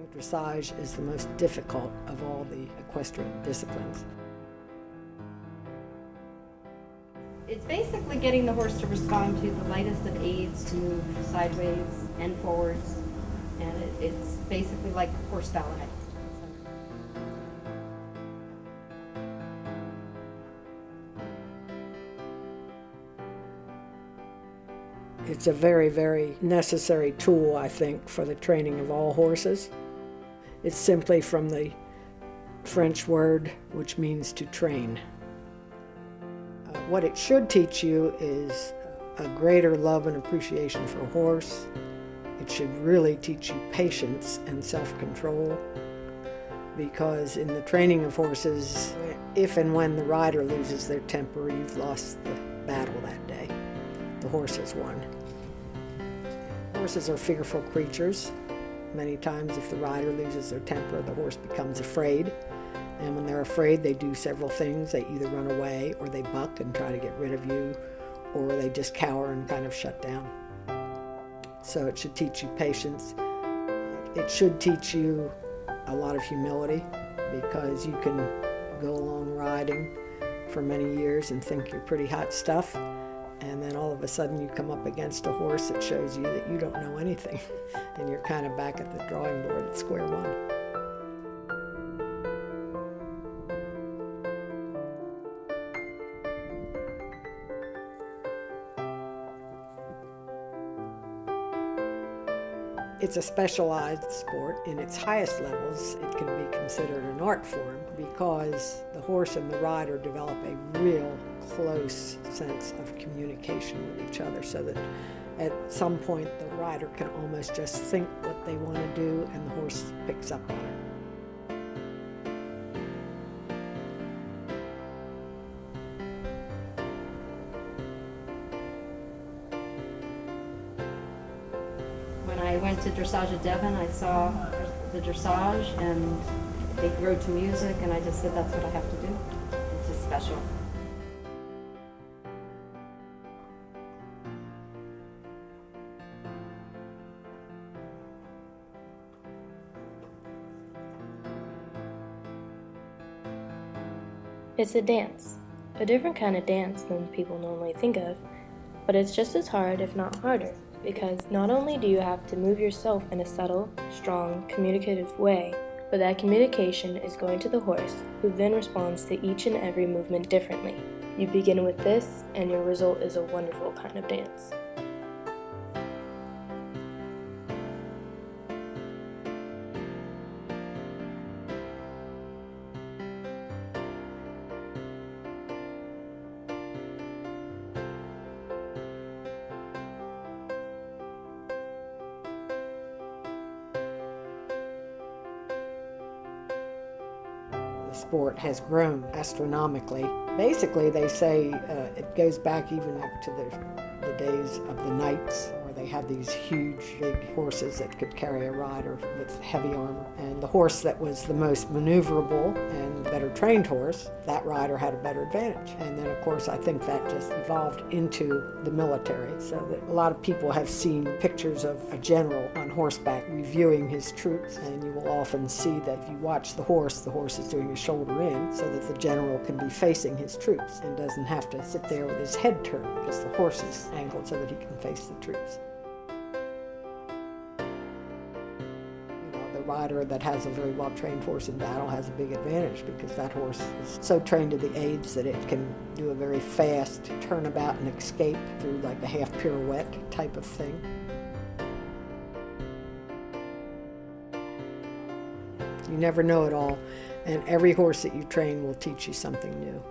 think dressage is the most difficult of all the equestrian disciplines. It's basically getting the horse to respond to the lightest of aids to move sideways and forwards, and it's basically like horse ballet. It's a very, very necessary tool, I think, for the training of all horses. It's simply from the French word which means to train. What it should teach you is a greater love and appreciation for a horse. It should really teach you patience and self-control, because in the training of horses, if and when the rider loses their temper, you've lost the battle that day. The horse has won. Horses are fearful creatures. Many times if the rider loses their temper, the horse becomes afraid. And when they're afraid, they do several things. They either run away, or they buck and try to get rid of you, or they just cower and kind of shut down. So it should teach you patience. It should teach you a lot of humility, because you can go along riding for many years and think you're pretty hot stuff, and then all of a sudden you come up against a horse that shows you that you don't know anything, and you're kind of back at the drawing board at square one. It's a specialized sport. In its highest levels, it can be considered an art form, because the horse and the rider develop a real close sense of communication with each other, so that at some point the rider can almost just think what they want to do and the horse picks up on it. When I went to Dressage at Devon, I saw the dressage and they rode to music, and I just said, that's what I have to do. It's just special. It's a dance, a different kind of dance than people normally think of, but it's just as hard, if not harder, because not only do you have to move yourself in a subtle, strong, communicative way, but that communication is going to the horse, who then responds to each and every movement differently. You begin with this, and your result is a wonderful kind of dance. The sport has grown astronomically. Basically, they say it goes back even up to the days of the knights, where they had these huge, big horses that could carry a rider with heavy armor. And the horse that was the most maneuverable and better trained horse, that rider had a better advantage. And then, of course, I think that just evolved into the military, so that a lot of people have seen pictures of a general on horseback reviewing his troops, and you will often see that if you watch the horse is doing a shoulder in, so that the general can be facing his troops and doesn't have to sit there with his head turned, because the horse is angled so that he can face the troops. The rider that has a very well-trained horse in battle has a big advantage, because that horse is so trained to the aids that it can do a very fast turnabout and escape through like a half pirouette type of thing. You never know it all, and every horse that you train will teach you something new.